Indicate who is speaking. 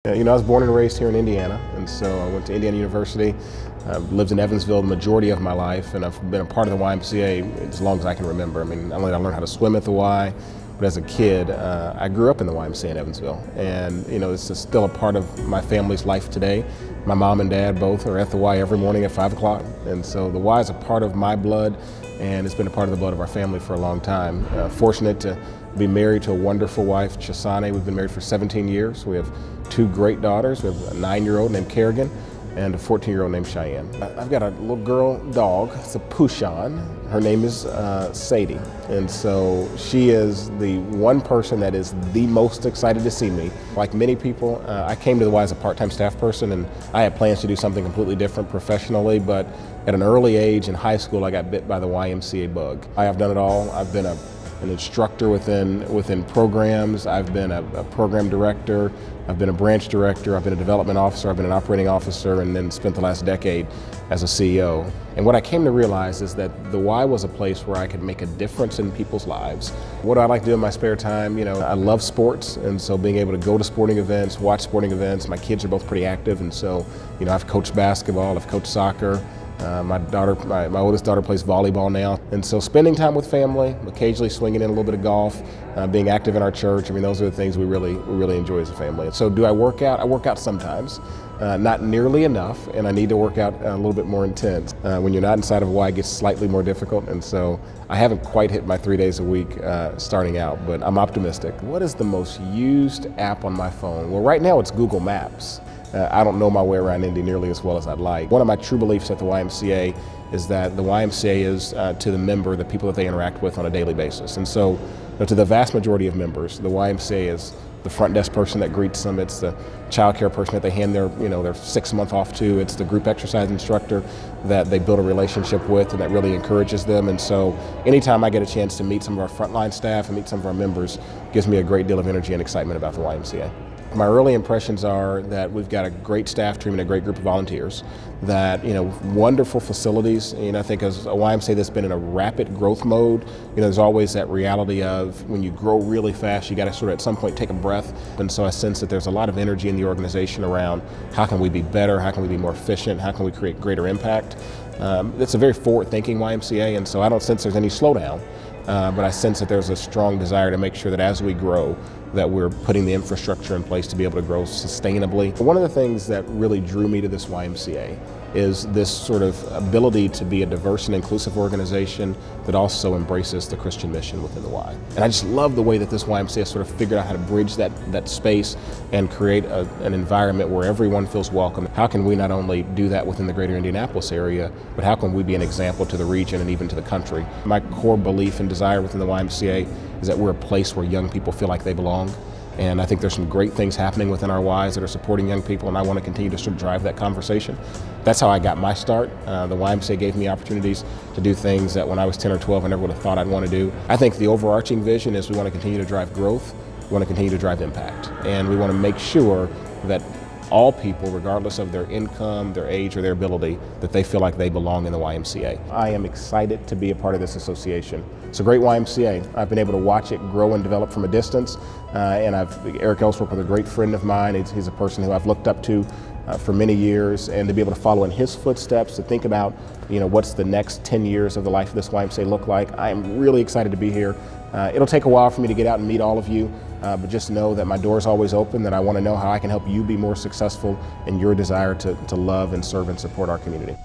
Speaker 1: I was born and raised here in Indiana, and so I went to Indiana University. I've lived in Evansville the majority of my life, and I've been a part of the YMCA as long as I can remember. I mean, not only did I learn how to swim at the Y, but as a kid, I grew up in the YMCA in Evansville, and it's still a part of my family's life today. My mom and dad both are at the Y every morning at 5 o'clock, and so the Y is a part of my blood, and it's been a part of the blood of our family for a long time. Fortunate to be married to a wonderful wife, Chisane. We've been married for 17 years. We have 2 great daughters. We have a 9-year-old named Kerrigan and a 14-year-old named Cheyenne. I've got a little girl dog. It's a Pushan. Her name is Sadie, and so she is the one person that is the most excited to see me. Like many people, I came to the Y as a part-time staff person, and I had plans to do something completely different professionally, but at an early age in high school, I got bit by the YMCA bug. I have done it all. I've been an instructor within programs. I've been a program director. I've been a branch director. I've been a development officer. I've been an operating officer, and then spent the last decade as a CEO. And what I came to realize is that the Y was a place where I could make a difference in people's lives. What do I like to do in my spare time? I love sports, and so being able to go to sporting events, watch sporting events. My kids are both pretty active, and so I've coached basketball, I've coached soccer. My oldest daughter plays volleyball now, and so spending time with family, occasionally swinging in a little bit of golf, being active in our church. I mean, those are the things we really enjoy as a family. And so, do I work out? I work out sometimes, not nearly enough, and I need to work out a little bit more intense. When you're not inside of a Y, it gets slightly more difficult, and so I haven't quite hit my 3 days a week starting out, but I'm optimistic. What is the most used app on my phone? Well, right now it's Google Maps. I don't know my way around Indy nearly as well as I'd like. One of my true beliefs at the YMCA is that the YMCA is to the member the people that they interact with on a daily basis. And so to the vast majority of members, the YMCA is the front desk person that greets them. It's the child care person that they hand their 6-month off to. It's the group exercise instructor that they build a relationship with and that really encourages them. And so anytime I get a chance to meet some of our frontline staff and meet some of our members, gives me a great deal of energy and excitement about the YMCA. My early impressions are that we've got a great staff team and a great group of volunteers, that wonderful facilities. I think as a YMCA that's been in a rapid growth mode, there's always that reality of when you grow really fast, you got to sort of at some point take a breath. And so I sense that there's a lot of energy in the organization around how can we be better, how can we be more efficient, how can we create greater impact. It's a very forward-thinking YMCA, and so I don't sense there's any slowdown. But I sense that there's a strong desire to make sure that as we grow, that we're putting the infrastructure in place to be able to grow sustainably. One of the things that really drew me to this YMCA is this sort of ability to be a diverse and inclusive organization that also embraces the Christian mission within the Y. And I just love the way that this YMCA sort of figured out how to bridge that space and create an environment where everyone feels welcome. How can we not only do that within the greater Indianapolis area, but how can we be an example to the region and even to the country? My core belief and desire within the YMCA is that we're a place where young people feel like they belong. And I think there's some great things happening within our Ys that are supporting young people, and I want to continue to sort of drive that conversation. That's how I got my start. The YMCA gave me opportunities to do things that when I was 10 or 12 I never would have thought I'd want to do. I think the overarching vision is we want to continue to drive growth, we want to continue to drive impact, and we want to make sure that all people, regardless of their income, their age, or their ability, that they feel like they belong in the YMCA. I am excited to be a part of this association. It's a great YMCA. I've been able to watch it grow and develop from a distance, and Eric Ellsworth was a great friend of mine. He's a person who I've looked up to for many years, and to be able to follow in his footsteps, to think about what's the next 10 years of the life of this YMCA look like. I am really excited to be here. It'll take a while for me to get out and meet all of you, but just know that my door is always open, that I want to know how I can help you be more successful in your desire to love and serve and support our community.